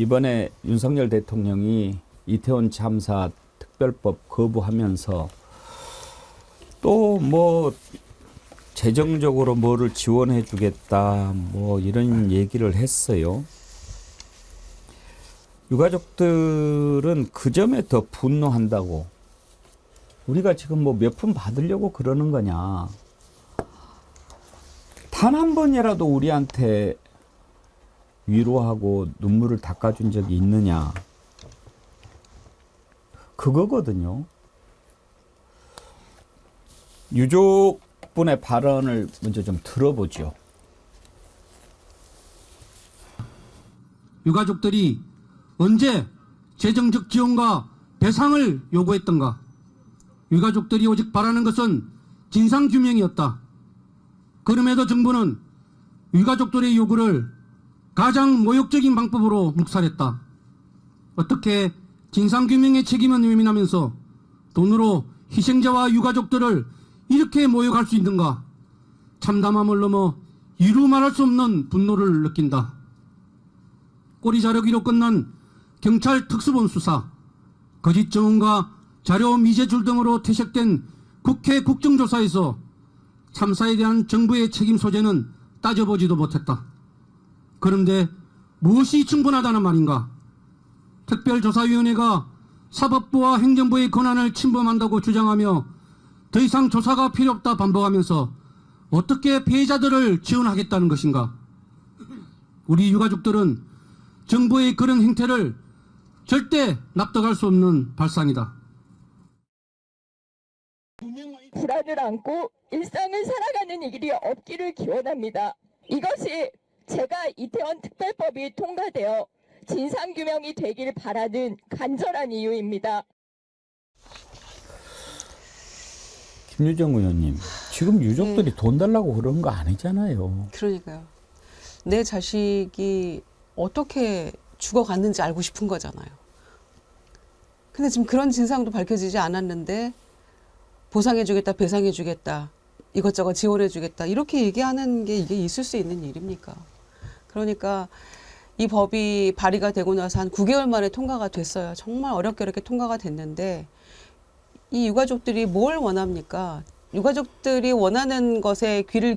이번에 윤석열 대통령이 이태원 참사 특별법 거부하면서 또 뭐 재정적으로 뭐를 지원해 주겠다 뭐 이런 얘기를 했어요. 유가족들은 그 점에 더 분노한다고. 우리가 지금 뭐 몇 푼 받으려고 그러는 거냐. 단 한 번이라도 우리한테 위로하고 눈물을 닦아준 적이 있느냐. 그거거든요. 유족분의 발언을 먼저 좀 들어보죠. 유가족들이 언제 재정적 지원과 배상을 요구했던가? 유가족들이 오직 바라는 것은 진상규명이었다. 그럼에도 정부는 유가족들의 요구를 가장 모욕적인 방법으로 묵살했다. 어떻게 진상규명의 책임은 외면하면서 돈으로 희생자와 유가족들을 이렇게 모욕할 수 있는가? 참담함을 넘어 이루 말할 수 없는 분노를 느낀다. 꼬리 자르기로 끝난 경찰 특수본 수사, 거짓 증언과 자료 미제출 등으로 퇴색된 국회 국정조사에서 참사에 대한 정부의 책임 소재는 따져보지도 못했다. 그런데 무엇이 충분하다는 말인가? 특별조사위원회가 사법부와 행정부의 권한을 침범한다고 주장하며 더 이상 조사가 필요 없다 반복하면서 어떻게 피해자들을 지원하겠다는 것인가? 우리 유가족들은 정부의 그런 행태를 절대 납득할 수 없는 발상이다. 불안을 안고 일상을 살아가는 일이 없기를 기원합니다. 이것이 제가 이태원 특별법이 통과되어 진상규명이 되길 바라는 간절한 이유입니다. 김유정 의원님, 지금 유족들이 돈 달라고 그런 거 아니잖아요. 그러니까요. 내 자식이 어떻게 죽어갔는지 알고 싶은 거잖아요. 근데 지금 그런 진상도 밝혀지지 않았는데 보상해주겠다, 배상해주겠다, 이것저것 지원해주겠다 이렇게 얘기하는 게 이게 있을 수 있는 일입니까? 그러니까 이 법이 발의가 되고 나서 한 9개월 만에 통과가 됐어요. 정말 어렵게 통과가 됐는데 이 유가족들이 뭘 원합니까? 유가족들이 원하는 것에 귀를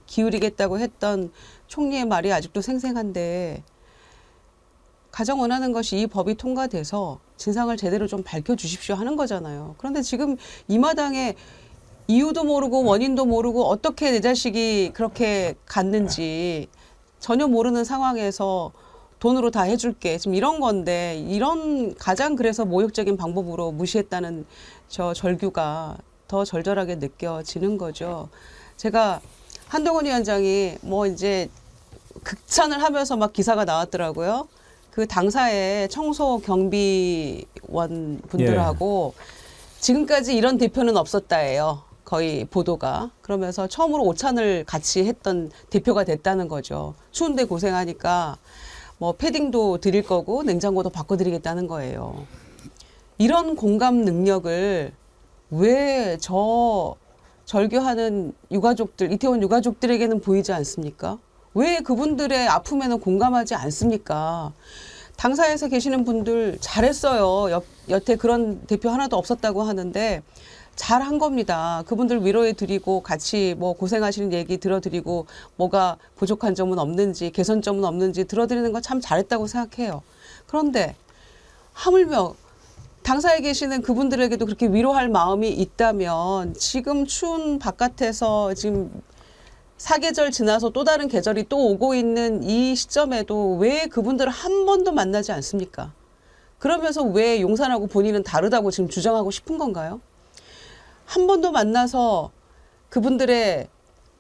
기울이겠다고 했던 총리의 말이 아직도 생생한데 가장 원하는 것이 이 법이 통과돼서 진상을 제대로 좀 밝혀주십시오 하는 거잖아요. 그런데 지금 이 마당에 이유도 모르고 원인도 모르고 어떻게 내 자식이 그렇게 갔는지 전혀 모르는 상황에서 돈으로 다 해줄게. 지금 이런 건데 이런 가장 그래서 모욕적인 방법으로 무시했다는 저 절규가 더 절절하게 느껴지는 거죠. 제가 한동훈 위원장이 뭐 이제 극찬을 하면서 막 기사가 나왔더라고요. 그 당사의 청소 경비원 분들하고 지금까지 이런 대표는 없었다예요. 거의 보도가. 그러면서 처음으로 오찬을 같이 했던 대표가 됐다는 거죠. 추운데 고생하니까 뭐 패딩도 드릴 거고 냉장고도 바꿔드리겠다는 거예요. 이런 공감 능력을 왜 저 절규하는 유가족들, 이태원 유가족들에게는 보이지 않습니까? 왜 그분들의 아픔에는 공감하지 않습니까? 당사에서 계시는 분들 잘했어요. 여태 그런 대표 하나도 없었다고 하는데 잘한 겁니다. 그분들 위로해 드리고 같이 뭐 고생하시는 얘기 들어드리고 뭐가 부족한 점은 없는지 개선점은 없는지 들어드리는 거 참 잘했다고 생각해요. 그런데 하물며 당사에 계시는 그분들에게도 그렇게 위로할 마음이 있다면 지금 추운 바깥에서 지금 사계절 지나서 또 다른 계절이 또 오고 있는 이 시점에도 왜 그분들을 한 번도 만나지 않습니까? 그러면서 왜 용산하고 본인은 다르다고 지금 주장하고 싶은 건가요? 한 번도 만나서 그분들의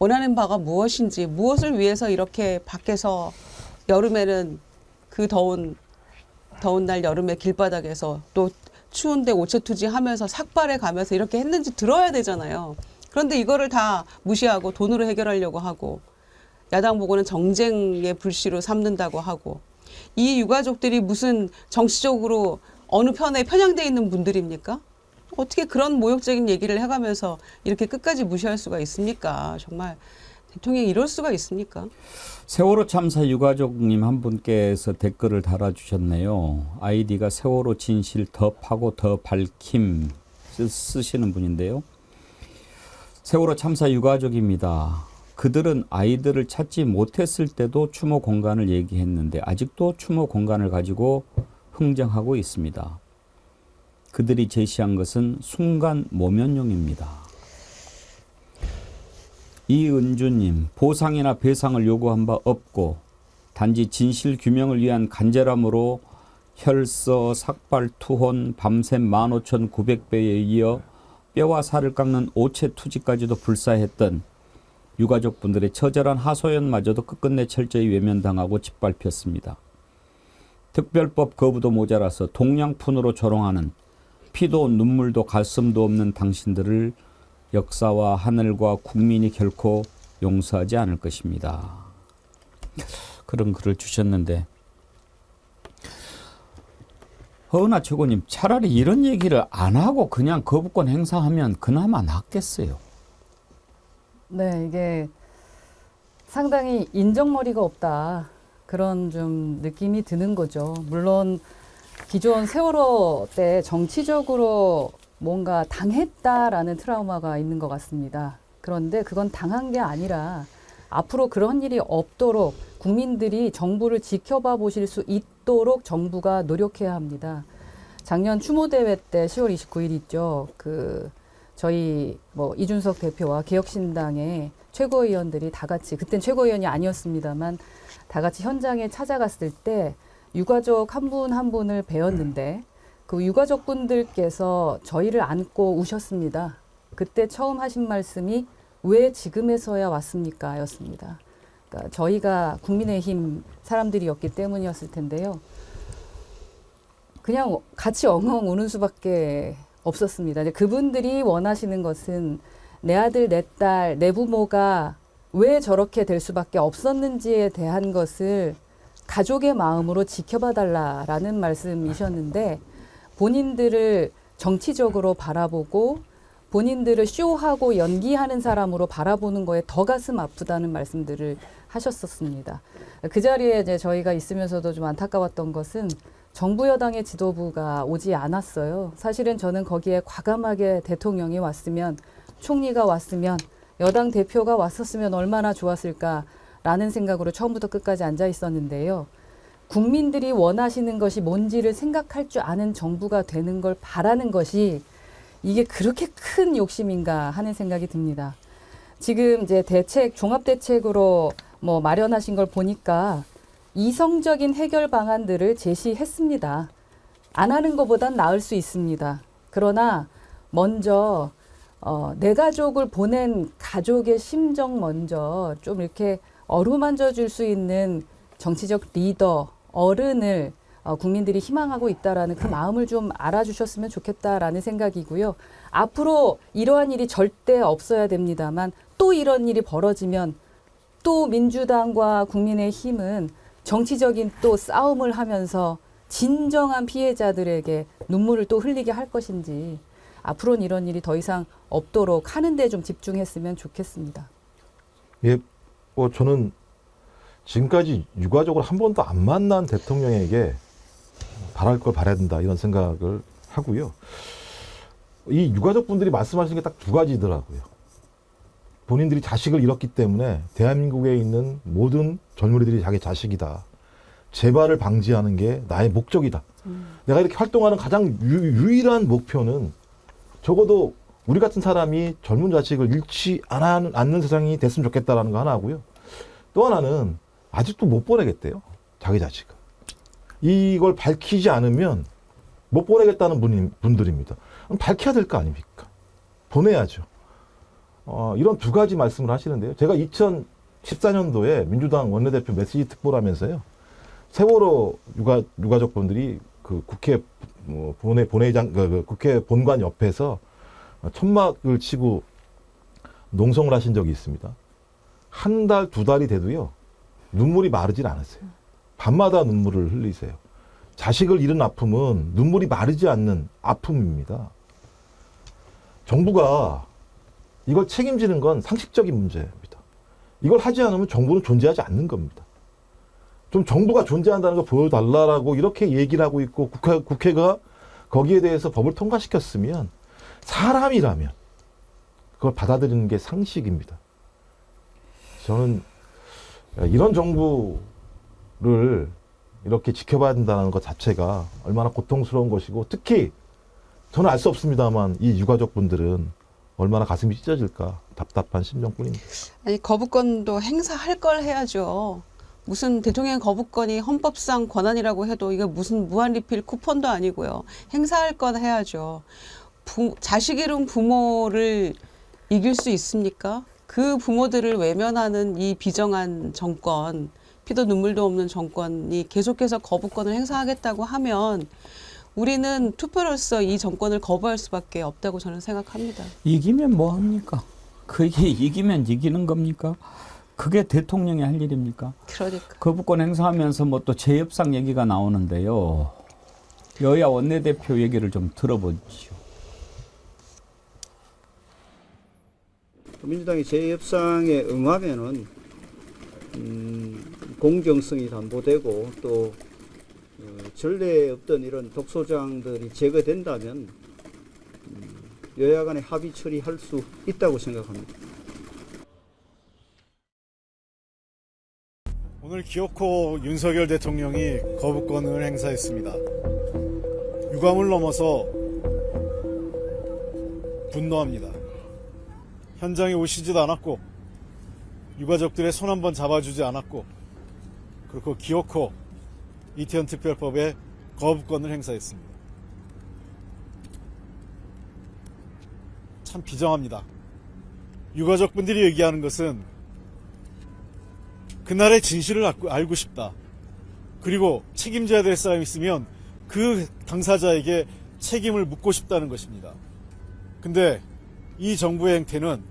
원하는 바가 무엇인지, 무엇을 위해서 이렇게 밖에서 여름에는 그 더운 날 여름에 길바닥에서 또 추운데 오체투지 하면서 삭발해 가면서 이렇게 했는지 들어야 되잖아요. 그런데 이거를 다 무시하고 돈으로 해결하려고 하고 야당 보고는 정쟁의 불씨로 삼는다고 하고 이 유가족들이 무슨 정치적으로 어느 편에 편향돼 있는 분들입니까? 어떻게 그런 모욕적인 얘기를 해가면서 이렇게 끝까지 무시할 수가 있습니까? 정말 대통령이 이럴 수가 있습니까? 세월호 참사 유가족님 한 분께서 댓글을 달아주셨네요. 아이디가 세월호 진실 더 파고 더 밝힘 쓰시는 분인데요. 세월호 참사 유가족입니다. 그들은 아이들을 찾지 못했을 때도 추모 공간을 얘기했는데 아직도 추모 공간을 가지고 흥정하고 있습니다. 그들이 제시한 것은 순간 모면용입니다. 이은주님, 보상이나 배상을 요구한 바 없고 단지 진실 규명을 위한 간절함으로 혈서, 삭발, 투혼, 밤샘 15,900배에 이어 뼈와 살을 깎는 오체 투지까지도 불사했던 유가족분들의 처절한 하소연마저도 끝끝내 철저히 외면당하고 짓밟혔습니다. 특별법 거부도 모자라서 동양푼으로 조롱하는 피도 눈물도 가슴도 없는 당신들을 역사와 하늘과 국민이 결코 용서하지 않을 것입니다. 그런 글을 주셨는데 허은하 최고님, 차라리 이런 얘기를 안 하고 그냥 거부권 행사하면 그나마 낫겠어요. 네, 이게 상당히 인정머리가 없다. 그런 좀 느낌이 드는 거죠. 물론 기존 세월호 때 정치적으로 뭔가 당했다라는 트라우마가 있는 것 같습니다. 그런데 그건 당한 게 아니라 앞으로 그런 일이 없도록 국민들이 정부를 지켜봐 보실 수 있도록 정부가 노력해야 합니다. 작년 추모대회 때 10월 29일 있죠. 저희 이준석 대표와 개혁신당의 최고위원들이 다 같이, 그땐 최고위원이 아니었습니다만 다 같이 현장에 찾아갔을 때 유가족 한 분 한 분을 뵈었는데 그 유가족 분들께서 저희를 안고 우셨습니다. 그때 처음 하신 말씀이 왜 지금에서야 왔습니까? 였습니다. 그러니까 저희가 국민의힘 사람들이었기 때문이었을 텐데요. 그냥 같이 엉엉 우는 수밖에 없었습니다. 그분들이 원하시는 것은 내 아들, 내 딸, 내 부모가 왜 저렇게 될 수밖에 없었는지에 대한 것을 가족의 마음으로 지켜봐 달라라는 말씀이셨는데 본인들을 정치적으로 바라보고 본인들을 쇼하고 연기하는 사람으로 바라보는 거에 더 가슴 아프다는 말씀들을 하셨었습니다. 그 자리에 이제 저희가 있으면서도 좀 안타까웠던 것은 정부 여당의 지도부가 오지 않았어요. 사실은 저는 거기에 과감하게 대통령이 왔으면, 총리가 왔으면, 여당 대표가 왔었으면 얼마나 좋았을까라는 생각으로 처음부터 끝까지 앉아 있었는데요. 국민들이 원하시는 것이 뭔지를 생각할 줄 아는 정부가 되는 걸 바라는 것이 이게 그렇게 큰 욕심인가 하는 생각이 듭니다. 지금 이제 종합대책으로 마련하신 걸 보니까 이성적인 해결 방안들을 제시했습니다. 안 하는 것보단 나을 수 있습니다. 그러나 먼저 내 가족을 보낸 가족의 심정 먼저 좀 이렇게 어루만져 줄 수 있는 정치적 리더, 어른을 국민들이 희망하고 있다라는 그 마음을 좀 알아주셨으면 좋겠다라는 생각이고요. 앞으로 이러한 일이 절대 없어야 됩니다만 또 이런 일이 벌어지면 또 민주당과 국민의힘은 정치적인 또 싸움을 하면서 진정한 피해자들에게 눈물을 또 흘리게 할 것인지 앞으로는 이런 일이 더 이상 없도록 하는 데 좀 집중했으면 좋겠습니다. 예, 저는 지금까지 유가족을 한 번도 안 만난 대통령에게 바랄 걸 바라야 된다 이런 생각을 하고요. 이 유가족 분들이 말씀하신 게 딱 두 가지더라고요. 본인들이 자식을 잃었기 때문에 대한민국에 있는 모든 젊은이들이 자기 자식이다. 재발을 방지하는 게 나의 목적이다. 내가 이렇게 활동하는 가장 유일한 목표는 적어도 우리 같은 사람이 젊은 자식을 잃지 않는 세상이 됐으면 좋겠다라는 거 하나고요. 또 하나는 아직도 못 보내겠대요. 자기 자식을. 이걸 밝히지 않으면 못 보내겠다는 분들입니다. 그럼 밝혀야 될 거 아닙니까? 보내야죠. 이런 두 가지 말씀을 하시는데요. 제가 2014년도에 민주당 원내대표 메시지 특보를 하면서요. 세월호 유가족분들이 그 국회 국회 본관 옆에서 천막을 치고 농성을 하신 적이 있습니다. 한 달, 두 달이 돼도요. 눈물이 마르질 않았어요. 밤마다 눈물을 흘리세요. 자식을 잃은 아픔은 눈물이 마르지 않는 아픔입니다. 정부가 이걸 책임지는 건 상식적인 문제입니다. 이걸 하지 않으면 정부는 존재하지 않는 겁니다. 좀 정부가 존재한다는 걸 보여달라고 이렇게 얘기를 하고 있고 국회가 거기에 대해서 법을 통과시켰으면 사람이라면 그걸 받아들이는 게 상식입니다. 저는 이런 정부를 이렇게 지켜봐야 된다는 것 자체가 얼마나 고통스러운 것이고 특히 저는 알 수 없습니다만 이 유가족분들은 얼마나 가슴이 찢어질까 답답한 심정뿐입니다. 아니 거부권도 행사할 걸 해야죠. 무슨 대통령 거부권이 헌법상 권한이라고 해도 이게 무슨 무한리필 쿠폰도 아니고요. 행사할 건 해야죠. 자식 잃은 부모를 이길 수 있습니까? 그 부모들을 외면하는 이 비정한 정권, 피도 눈물도 없는 정권이 계속해서 거부권을 행사하겠다고 하면 우리는 투표로서 이 정권을 거부할 수밖에 없다고 저는 생각합니다. 이기면 뭐 합니까? 그게 이기면 이기는 겁니까? 그게 대통령이 할 일입니까? 그러니까. 거부권 행사하면서 뭐 또 재협상 얘기가 나오는데요. 여야 원내대표 얘기를 좀 들어보죠. 민주당이 재협상에 응하면은 공정성이 담보되고 또 전례 없던 이런 독소장들이 제거된다면 여야 간에 합의 처리할 수 있다고 생각합니다. 오늘 기어코 윤석열 대통령이 거부권을 행사했습니다. 유감을 넘어서 분노합니다. 현장에 오시지도 않았고 유가족들의 손 한번 잡아주지 않았고 그리고 기어코 이태원 특별법에 거부권을 행사했습니다. 참 비정합니다. 유가족분들이 얘기하는 것은 그날의 진실을 알고 싶다. 그리고 책임져야 될 사람이 있으면 그 당사자에게 책임을 묻고 싶다는 것입니다. 근데 이 정부의 행태는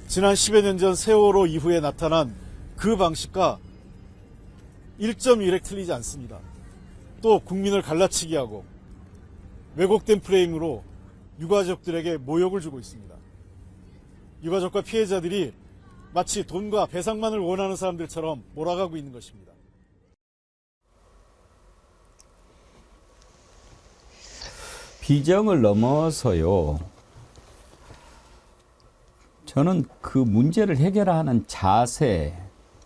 지난 10여 년 전 세월호 이후에 나타난 그 방식과 1.1획 틀리지 않습니다. 또 국민을 갈라치기 하고 왜곡된 프레임으로 유가족들에게 모욕을 주고 있습니다. 유가족과 피해자들이 마치 돈과 배상만을 원하는 사람들처럼 몰아가고 있는 것입니다. 비정을 넘어서요. 저는 그 문제를 해결하는 자세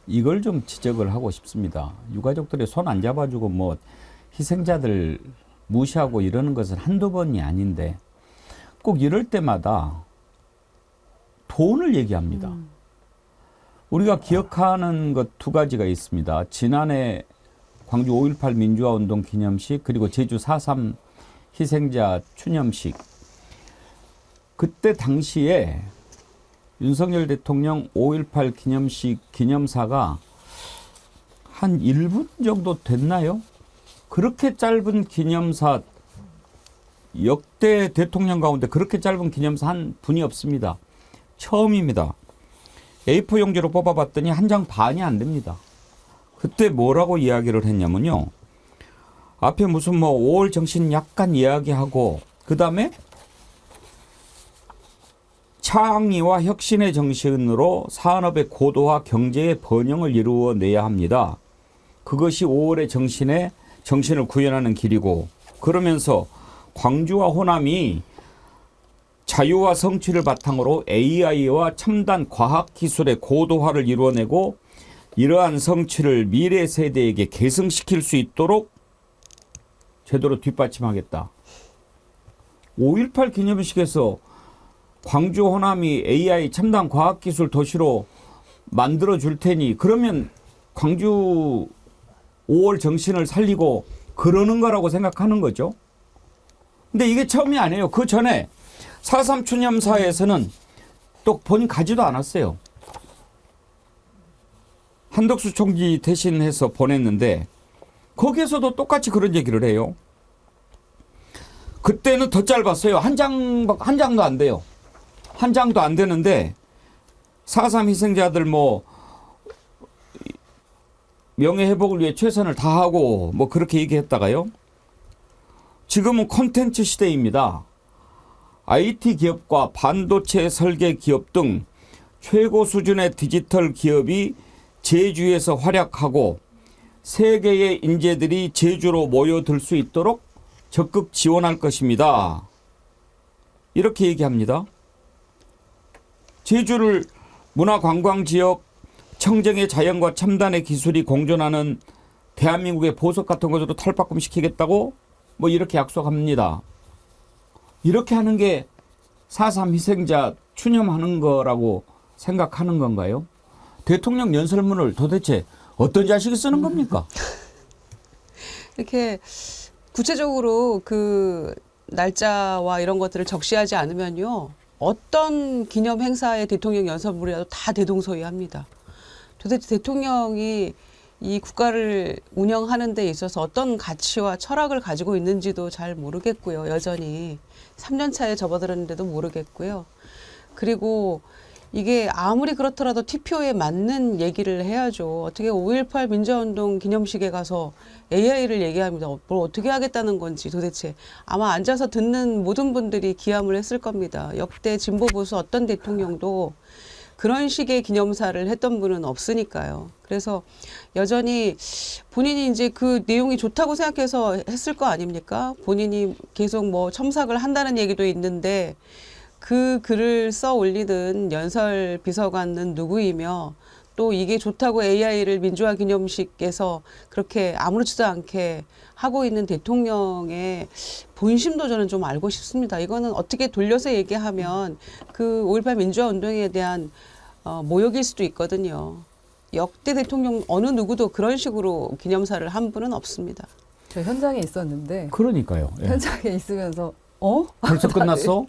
이걸 좀 지적을 하고 싶습니다. 유가족들이 손 안 잡아주고 뭐 희생자들 무시하고 이러는 것은 한두 번이 아닌데 꼭 이럴 때마다 돈을 얘기합니다. 우리가 기억하는 것 두 가지가 있습니다. 지난해 광주 5.18 민주화운동 기념식 그리고 제주 4.3 희생자 추념식 그때 당시에 윤석열 대통령 5.18 기념식 기념사가 한 1분 정도 됐나요? 그렇게 짧은 기념사 역대 대통령 가운데 그렇게 짧은 기념사 한 분이 없습니다. 처음입니다. A4 용지로 뽑아봤더니 한 장 반이 안 됩니다. 그때 뭐라고 이야기를 했냐면요. 앞에 무슨 뭐 5월 정신 약간 이야기하고 그 다음에 창의와 혁신의 정신으로 산업의 고도화 경제의 번영을 이루어내야 합니다. 그것이 5월의 정신을 구현하는 길이고 그러면서 광주와 호남이 자유와 성취를 바탕으로 AI와 첨단 과학기술의 고도화를 이루어내고 이러한 성취를 미래 세대에게 계승시킬 수 있도록 제대로 뒷받침하겠다. 5.18 기념식에서 광주 호남이 AI 첨단 과학기술 도시로 만들어줄 테니 그러면 광주 5월 정신을 살리고 그러는 거라고 생각하는 거죠. 근데 이게 처음이 아니에요. 그 전에 4.3 추념사에서는 또 본 가지도 않았어요. 한덕수 총리 대신해서 보냈는데 거기에서도 똑같이 그런 얘기를 해요. 그때는 더 짧았어요. 한 장도 안 돼요. 한 장도 안 되는데 4.3 희생자들 뭐 명예회복을 위해 최선을 다하고 뭐 그렇게 얘기했다가요. 지금은 콘텐츠 시대입니다. IT 기업과 반도체 설계 기업 등 최고 수준의 디지털 기업이 제주에서 활약하고 세계의 인재들이 제주로 모여들 수 있도록 적극 지원할 것입니다. 이렇게 얘기합니다. 제주를 문화관광지역, 청정의 자연과 첨단의 기술이 공존하는 대한민국의 보석 같은 것으로 탈바꿈시키겠다고 뭐 이렇게 약속합니다. 이렇게 하는 게 4.3 희생자 추념하는 거라고 생각하는 건가요? 대통령 연설문을 도대체 어떤 자식이 쓰는 겁니까? 이렇게 구체적으로 그 날짜와 이런 것들을 적시하지 않으면요. 어떤 기념 행사의 대통령 연설문이라도 다 대동소이합니다. 도대체 대통령이 이 국가를 운영하는 데 있어서 어떤 가치와 철학을 가지고 있는지도 잘 모르겠고요. 여전히 3년 차에 접어들었는데도 모르겠고요. 그리고 이게 아무리 그렇더라도 TPO에 맞는 얘기를 해야죠. 어떻게 5.18 민주화운동 기념식에 가서 AI를 얘기합니다. 뭘 어떻게 하겠다는 건지 도대체 아마 앉아서 듣는 모든 분들이 기함을 했을 겁니다. 역대 진보 보수 어떤 대통령도 그런 식의 기념사를 했던 분은 없으니까요. 그래서 여전히 본인이 이제 그 내용이 좋다고 생각해서 했을 거 아닙니까? 본인이 계속 뭐 첨삭을 한다는 얘기도 있는데 그 글을 써 올리는 연설 비서관은 누구이며 또 이게 좋다고 AI를 민주화 기념식에서 그렇게 아무렇지도 않게 하고 있는 대통령의 본심도 저는 좀 알고 싶습니다. 이거는 어떻게 돌려서 얘기하면 그 5.18 민주화 운동에 대한 모욕일 수도 있거든요. 역대 대통령 어느 누구도 그런 식으로 기념사를 한 분은 없습니다. 저 현장에 있었는데 그러니까요. 예. 현장에 있으면서 벌써 다들 끝났어?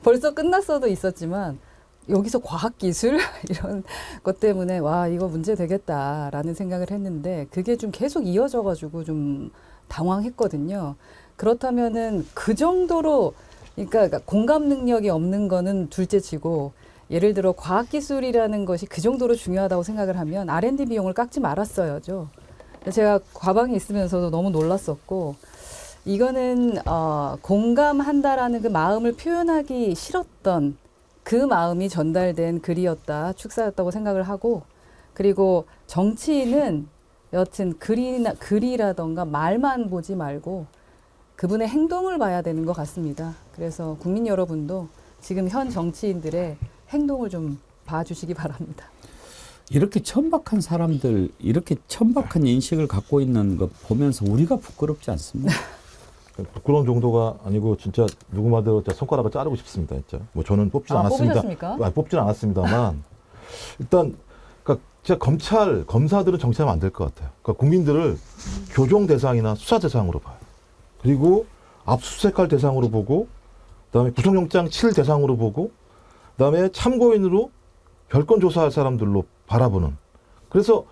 벌써 끝났어도 있었지만 여기서 과학기술 이런 것 때문에 와 이거 문제 되겠다라는 생각을 했는데 그게 좀 계속 이어져가지고 좀 당황했거든요. 그렇다면은 그 정도로 그러니까 공감 능력이 없는 거는 둘째치고 예를 들어 과학기술이라는 것이 그 정도로 중요하다고 생각을 하면 R&D 비용을 깎지 말았어야죠. 제가 과방에 있으면서도 너무 놀랐었고 이거는 공감한다라는 그 마음을 표현하기 싫었던 그 마음이 전달된 글이었다, 축사였다고 생각을 하고 그리고 정치인은 여튼 글이라던가 말만 보지 말고 그분의 행동을 봐야 되는 것 같습니다. 그래서 국민 여러분도 지금 현 정치인들의 행동을 좀 봐주시기 바랍니다. 이렇게 천박한 사람들, 이렇게 천박한 인식을 갖고 있는 거 보면서 우리가 부끄럽지 않습니까? 부끄러운 정도가 아니고 진짜 누구 말대로 진짜 손가락을 자르고 싶습니다. 진짜. 뭐 저는 뽑진 않았습니다. 뽑으셨습니까? 뽑진 않았습니다만 일단 그러니까 진짜 검사들은 정치하면 안 될 것 같아요. 그러니까 국민들을 교정 대상이나 수사 대상으로 봐요. 그리고 압수수색할 대상으로 보고 그다음에 구속영장 칠 대상으로 보고 그다음에 참고인으로 별건 조사할 사람들로 바라보는. 그래서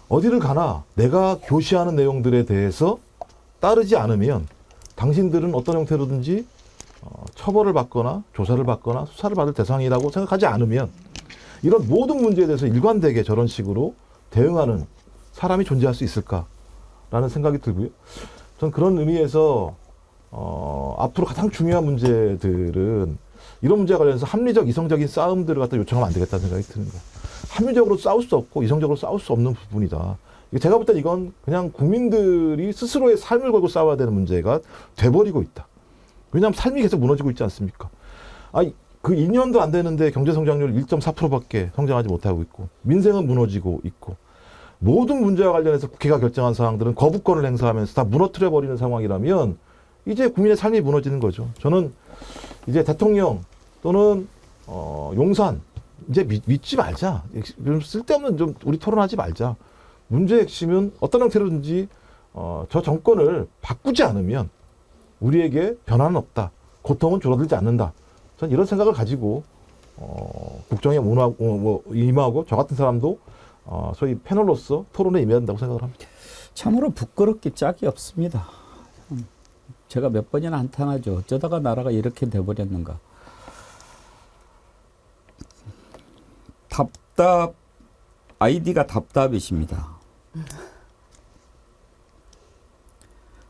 어디를 가나 내가 교시하는 내용들에 대해서 따르지 않으면 당신들은 어떤 형태로든지 처벌을 받거나 조사를 받거나 수사를 받을 대상이라고 생각하지 않으면 이런 모든 문제에 대해서 일관되게 저런 식으로 대응하는 사람이 존재할 수 있을까라는 생각이 들고요. 저는 그런 의미에서 앞으로 가장 중요한 문제들은 이런 문제와 관련해서 합리적, 이성적인 싸움들을 갖다 요청하면 안 되겠다는 생각이 듭니다. 합리적으로 싸울 수 없고 이성적으로 싸울 수 없는 부분이다. 제가 볼 땐 이건 그냥 국민들이 스스로의 삶을 걸고 싸워야 되는 문제가 돼버리고 있다. 왜냐하면 삶이 계속 무너지고 있지 않습니까? 그 2년도 안 되는데 경제성장률 1.4%밖에 성장하지 못하고 있고 민생은 무너지고 있고 모든 문제와 관련해서 국회가 결정한 사항들은 거부권을 행사하면서 다 무너뜨려버리는 상황이라면 이제 국민의 삶이 무너지는 거죠. 저는 이제 대통령 또는 용산 이제 믿지 말자. 쓸데없는 좀 우리 토론하지 말자. 문제의 핵심은 어떤 형태로든지 저 정권을 바꾸지 않으면 우리에게 변화는 없다. 고통은 줄어들지 않는다. 저는 이런 생각을 가지고 국정에 임하고 저 같은 사람도 소위 패널로서 토론에 임해야 된다고 생각을 합니다. 참으로 부끄럽기 짝이 없습니다. 제가 몇 번이나 한탄하죠. 어쩌다가 나라가 이렇게 돼버렸는가. 아이디가 답답이십니다.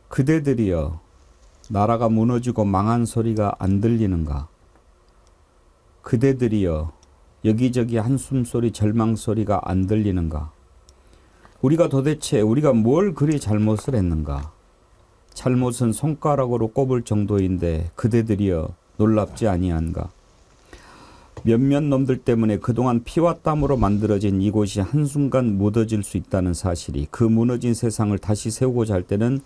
그대들이여 나라가 무너지고 망한 소리가 안 들리는가. 그대들이여 여기저기 한숨소리, 절망소리가 안 들리는가? 우리가 뭘 그리 잘못을 했는가? 잘못은 손가락으로 꼽을 정도인데 그대들이여 놀랍지 아니한가? 몇몇 놈들 때문에 그동안 피와 땀으로 만들어진 이곳이 한순간 무너질 수 있다는 사실이, 그 무너진 세상을 다시 세우고자 할 때는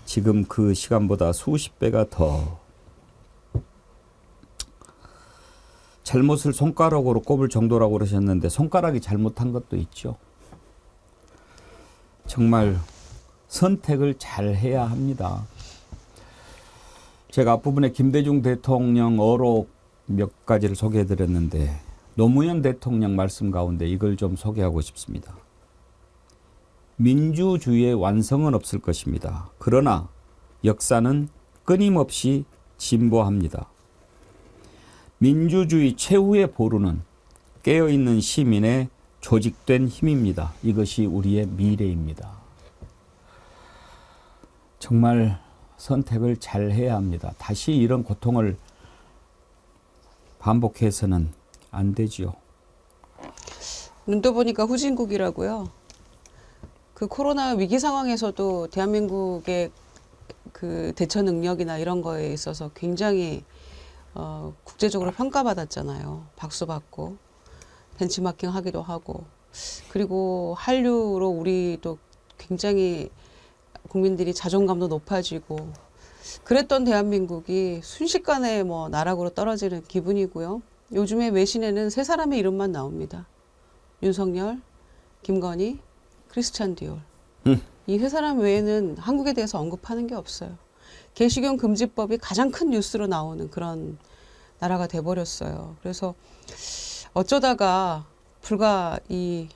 지금 그 시간보다 수십 배가 더. 잘못을 손가락으로 꼽을 정도라고 그러셨는데 손가락이 잘못한 것도 있죠. 정말 선택을 잘 해야 합니다. 제가 앞부분에 김대중 대통령 어록 몇 가지를 소개해드렸는데 노무현 대통령 말씀 가운데 이걸 좀 소개하고 싶습니다. 민주주의의 완성은 없을 것입니다. 그러나 역사는 끊임없이 진보합니다. 민주주의 최후의 보루는 깨어있는 시민의 조직된 힘입니다. 이것이 우리의 미래입니다. 정말 선택을 잘 해야 합니다. 다시 이런 고통을 반복해서는 안 되지요. 눈 떠보니까 후진국이라고요. 그 코로나 위기 상황에서도 대한민국의 그 대처 능력이나 이런 거에 있어서 굉장히 국제적으로 평가받았잖아요. 박수 받고 벤치마킹 하기도 하고, 그리고 한류로 우리도 굉장히 국민들이 자존감도 높아지고 그랬던 대한민국이 순식간에 뭐 나락으로 떨어지는 기분이고요. 요즘에 외신에는 세 사람의 이름만 나옵니다. 윤석열, 김건희, 크리스찬 디올. 이 세 사람 외에는 한국에 대해서 언급하는 게 없어요. 개식용 금지법이 가장 큰 뉴스로 나오는 그런 나라가 돼버렸어요. 그래서 어쩌다가 불과 이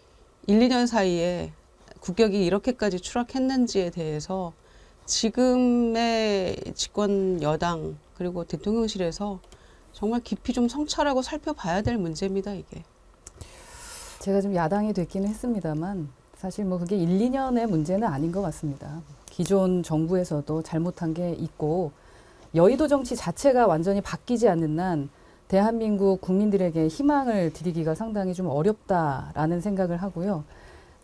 1, 2년 사이에 국격이 이렇게까지 추락했는지에 대해서 지금의 집권 여당 그리고 대통령실에서 정말 깊이 좀 성찰하고 살펴봐야 될 문제입니다, 이게. 제가 좀 야당이 됐기는 했습니다만 사실 뭐 그게 1, 2년의 문제는 아닌 것 같습니다. 기존 정부에서도 잘못한 게 있고 여의도 정치 자체가 완전히 바뀌지 않는 한 대한민국 국민들에게 희망을 드리기가 상당히 좀 어렵다라는 생각을 하고요.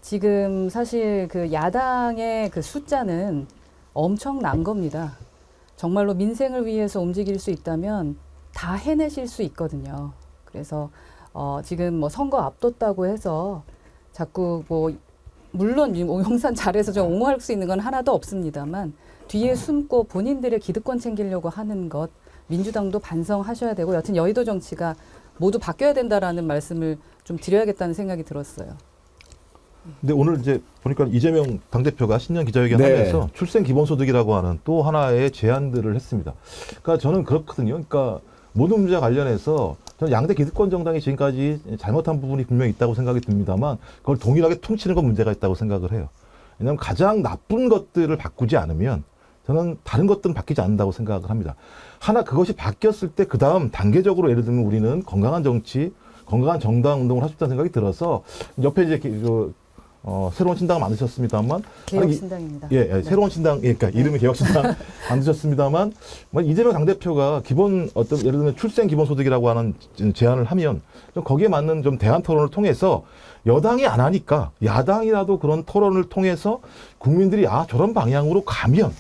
지금 사실 그 야당의 그 숫자는 엄청난 겁니다. 정말로 민생을 위해서 움직일 수 있다면 다 해내실 수 있거든요. 그래서 지금 뭐 선거 앞뒀다고 해서 자꾸 뭐 물론 용산 잘해서 좀 옹호할 수 있는 건 하나도 없습니다만 뒤에 숨고 본인들의 기득권 챙기려고 하는 것 민주당도 반성하셔야 되고 여튼 여의도 정치가 모두 바뀌어야 된다라는 말씀을 좀 드려야겠다는 생각이 들었어요. 근데 오늘 이제 보니까 이재명 당대표가 신년 기자회견 하면서 출생 기본소득이라고 하는 또 하나의 제안들을 했습니다. 그러니까 저는 그렇거든요. 그러니까 모든 문제와 관련해서 저는 양대 기득권 정당이 지금까지 잘못한 부분이 분명히 있다고 생각이 듭니다만 그걸 동일하게 퉁치는 건 문제가 있다고 생각을 해요. 왜냐하면 가장 나쁜 것들을 바꾸지 않으면 저는 다른 것들은 바뀌지 않는다고 생각을 합니다. 하나 그것이 바뀌었을 때 그 다음 단계적으로 예를 들면 우리는 건강한 정치, 건강한 정당 운동을 할 수 있다는 생각이 들어서 옆에 이제 새로운 신당을 만드셨습니다만 개혁신당입니다. 네. 새로운 신당, 그러니까 이름이 개혁신당 만드셨습니다만 이재명 당대표가 기본 어떤 예를 들면 출생 기본소득이라고 하는 제안을 하면 좀 거기에 맞는 좀 대안 토론을 통해서 여당이 안 하니까 야당이라도 그런 토론을 통해서 국민들이 저런 방향으로 가면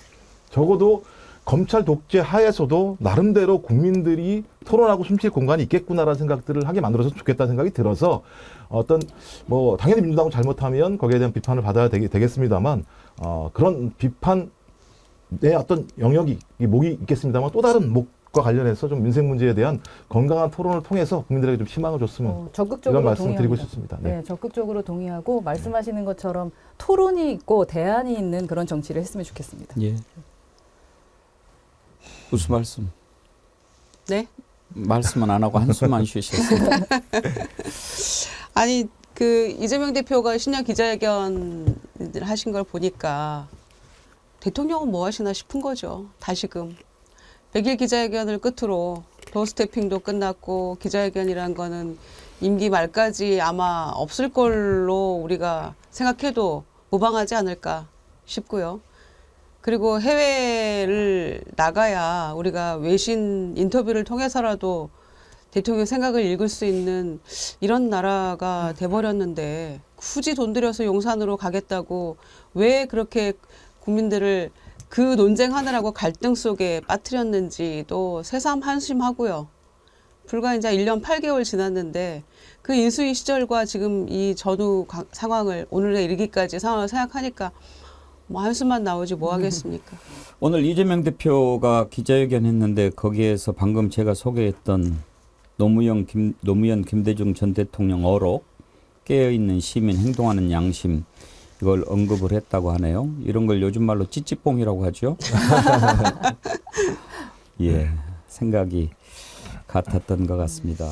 적어도 검찰 독재 하에서도 나름대로 국민들이 토론하고 숨쉴 공간이 있겠구나라는 생각들을 하게 만들어서 좋겠다는 생각이 들어서 어떤 뭐 당연히 민주당은 잘못하면 거기에 대한 비판을 받아야 되겠습니다만 그런 비판의 어떤 영역이 목이 있겠습니다만 또 다른 목과 관련해서 좀 민생 문제에 대한 건강한 토론을 통해서 국민들에게 좀 희망을 줬으면 적극적으로 이런 말씀 동의합니다. 드리고 싶습니다. 네, 적극적으로 동의하고 말씀하시는 것처럼 토론이 있고 대안이 있는 그런 정치를 했으면 좋겠습니다. 예. 무슨 말씀? 네? 말씀은 안 하고 한숨만 쉬셨어요. 아니 그 이재명 대표가 신년 기자회견 하신 걸 보니까 대통령은 뭐 하시나 싶은 거죠. 다시금 100일 기자회견을 끝으로 도어스태핑도 끝났고 기자회견이란 거는 임기 말까지 아마 없을 걸로 우리가 생각해도 무방하지 않을까 싶고요. 그리고 해외를 나가야 우리가 외신 인터뷰를 통해서라도 대통령 생각을 읽을 수 있는 이런 나라가 돼버렸는데 굳이 돈 들여서 용산으로 가겠다고 왜 그렇게 국민들을 그 논쟁하느라고 갈등 속에 빠뜨렸는지도 새삼 한심하고요. 불과 이제 1년 8개월 지났는데 그 인수위 시절과 지금 이 전후 상황을 오늘에 이르기까지 상황을 생각하니까 뭐 한숨만 나오지 뭐 하겠습니까. 오늘 이재명 대표가 기자회견 했는데 거기에서 방금 제가 소개했던 노무현 김대중 전 대통령 어록, 깨어있는 시민, 행동하는 양심, 이걸 언급을 했다고 하네요. 이런 걸 요즘 말로 찌찌뽕이라고 하죠. 예, 생각이 같았던 것 같습니다.